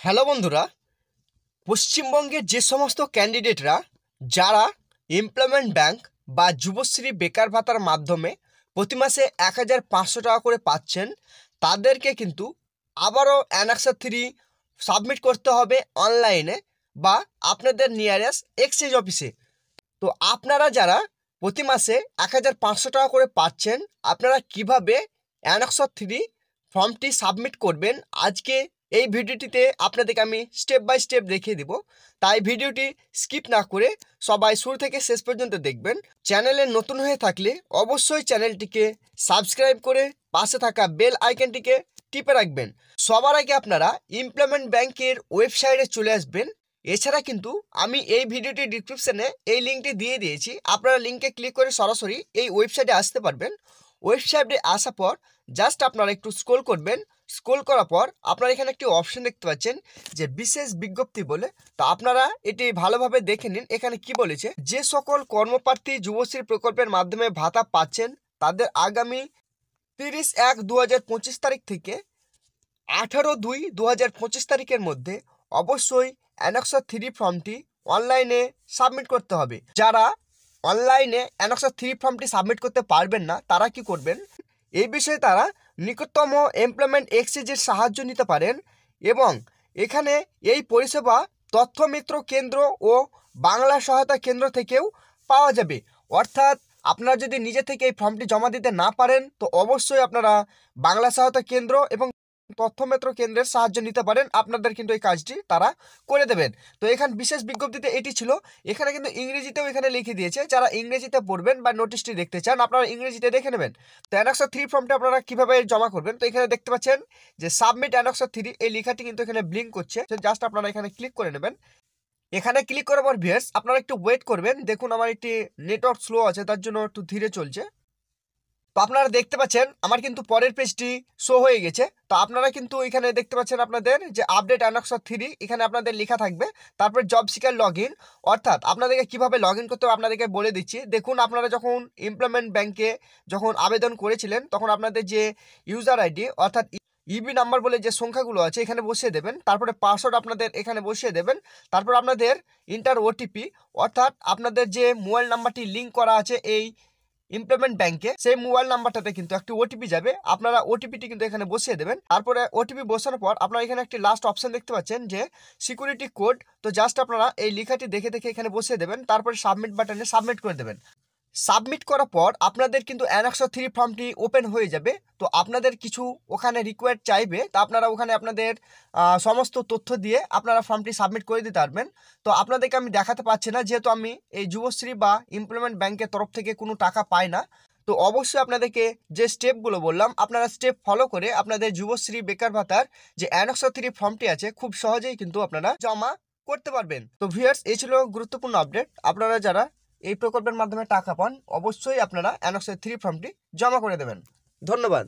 Hello বন্ধুরা, পশ্চিমবঙ্গের যে সমস্ত ক্যান্ডিডেটরা যারা এমপ্লয়মেন্ট ব্যাংক বা যুবশ্রী বেকার ভাতার মাধ্যমে প্রতি মাসে 1,500 টাকা করে পাচ্ছেন, তাদেরকে কিন্তু আবারও অ্যানেক্সার 3 সাবমিট করতে হবে অনলাইনে বা আপনাদের নিয়ারেস্ট এক্সচেঞ্জ অফিসে। তো আপনারা যারা প্রতি মাসে 1,500 টাকা করে পাচ্ছেন, আপনারা কিভাবে অ্যানেক্সার 3 ফর্মটি সাবমিট করবেন, আজকে এই ভিডিওটিতে আপনাদেরকে আমি স্টেপ বাই স্টেপ দেখিয়ে দিব। তাই ভিডিওটি স্কিপ না করে সবাই শুরু থেকে শেষ পর্যন্ত দেখবেন। চ্যানেলে নতুন হয়ে থাকলে অবশ্যই চ্যানেলটিকে সাবস্ক্রাইব করে পাশে থাকা বেল আইকনটিকে টিপে রাখবেন। সবার আগে আপনারা এমপ্লয়মেন্ট ব্যাংকের ওয়েবসাইটে চলে আসবেন। এছাড়া কিন্তু আমি এই ভিডিওটি ডিসক্রিপশনে এই লিঙ্কটি দিয়ে দিয়েছি, আপনারা লিঙ্কে ক্লিক করে সরাসরি এই ওয়েবসাইটে আসতে পারবেন। ওয়েবসাইটে আসার পর জাস্ট আপনারা একটু স্ক্রল করবেন। স্ক্রল করার পর আপনারা এখানে একটি অপশন দেখতে পাচ্ছেন যে বিশেষ বিজ্ঞপ্তি বলে। তো আপনারা এটি ভালোভাবে দেখে নিন। এখানে কি বলেছে, যে সকল কর্মপ্রার্থী যুবশ্রী প্রকল্পের মাধ্যমে ভাতা পাচ্ছেন তাদের আগামী 30/1/2025 তারিখ থেকে 18/2/2025 তারিখের মধ্যে অবশ্যই অ্যানেক্সার 3 ফর্মটি অনলাইনে সাবমিট করতে হবে। যারা অনলাইনে অ্যানেক্সার 3 ফর্মটি সাবমিট করতে পারবেন না, তারা কি করবেন, এই বিষয়ে তারা নিকটতম এমপ্লয়মেন্ট এক্সচেঞ্জের সাহায্য নিতে পারেন। এবং এখানে এই পরিষেবা তথ্যমিত্র কেন্দ্র ও বাংলা সহায়তা কেন্দ্র থেকেও পাওয়া যাবে। অর্থাৎ আপনারা যদি নিজে থেকে এই ফর্মটি জমা দিতে না পারেন, তো অবশ্যই আপনারা বাংলা সহায়তা কেন্দ্র এবং তথ্যমিত্র কেন্দ্রের সাহায্য নিতে পারেন। আপনাদের কিন্তু এই কাজটি তারা করে দেবেন। তো এখানে বিশেষ বিজ্ঞপ্তিতে এটি ছিল। এখানে কিন্তু ইংরেজিতেও এখানে লিখে দিয়েছে, যারা ইংরেজিতে পড়বেন বা নোটিশটি দেখতে চান আপনারা ইংরেজিতে দেখে নেবেন। তো অ্যানেক্সার 3 ফর্মটা আপনারা কিভাবে জমা করবেন, তো এখানে দেখতে পাচ্ছেন যে সাবমিট অ্যানেক্সার 3 এই লেখাটি কিন্তু এখানে ব্লিঙ্ক করছে। জাস্ট আপনারা এখানে ক্লিক করে নেবেন। এখানে ক্লিক করার পর ভিউয়ার্স আপনারা একটু ওয়েট করবেন। দেখুন আমার একটি নেটওয়ার্ক স্লো আছে, তার জন্য একটু ধীরে চলছে। তো আপনারা দেখতে পাচ্ছেন আমার কিন্তু পরের পেজটি শো হয়ে গেছে। তো আপনারা কিন্তু এখানে দেখতে পাচ্ছেন আপনাদের যে আপডেট অ্যানেক্সার 3 এখানে আপনাদের লেখা থাকবে। তারপর জব সিকার লগ ইন, অর্থাৎ আপনাদেরকে কিভাবে লগ ইন করতে হবে আপনাদেরকে বলে দিচ্ছি। দেখুন আপনারা যখন এমপ্লয়মেন্ট ব্যাংকে যখন আবেদন করেছিলেন, তখন আপনাদের যে ইউজার আইডি অর্থাৎ ইবি নাম্বার বলে যে সংখ্যাগুলো আছে এখানে বসিয়ে দেবেন। তারপরে পাসওয়ার্ড আপনাদের এখানে বসিয়ে দেবেন। তারপর আপনাদের ইন্টার ওটিপি, অর্থাৎ আপনাদের যে মোবাইল নাম্বারটি লিঙ্ক করা আছে এই এমপ্লয়মেন্ট ব্যাংকে, সেই মোবাইল নাম্বারটাতে কিন্তু একটি ওটিপি যাবে। আপনারা ওটিপিটি কিন্তু এখানে বসিয়ে দেবেন। তারপরে ওটিপি বসানোর পর আপনারা এখানে একটি লাস্ট অপশন দেখতে পাচ্ছেন যে সিকিউরিটি কোড। তো জাস্ট আপনারা এই লেখাটি দেখে দেখে এখানে বসিয়ে দেবেন। তারপরে সাবমিট বাটনে সাবমিট করে দেবেন। সাবমিট করার পর আপনাদের কিন্তু অ্যানেক্সার 3 ফর্মটি ওপেন হয়ে যাবে। তো আপনাদের কিছু ওখানে রিকোয়ার্ড চাইবে, তা আপনারা ওখানে আপনাদের সমস্ত তথ্য দিয়ে আপনারা ফর্মটি সাবমিট করে দিতে পারবেন। তো আপনাদেরকে আমি দেখাতে পারছি না, যেহেতু আমি এই যুবশ্রী বা এমপ্লয়মেন্ট ব্যাংকের তরফ থেকে কোনো টাকা পাই না। তো অবশ্যই আপনাদেরকে যে স্টেপগুলো বললাম আপনারা স্টেপ ফলো করে আপনাদের যুবশ্রী বেকার ভাতার যে অ্যানেক্সার 3 ফর্মটি আছে খুব সহজেই কিন্তু আপনারা জমা করতে পারবেন। তো ভিউয়ার্স, এই ছিল গুরুত্বপূর্ণ আপডেট। আপনারা যারা এই প্রকল্পের মাধ্যমে টাকা পান, অবশ্যই আপনারা অ্যানেক্সার 3 ফর্মটি জমা করে দেবেন। ধন্যবাদ।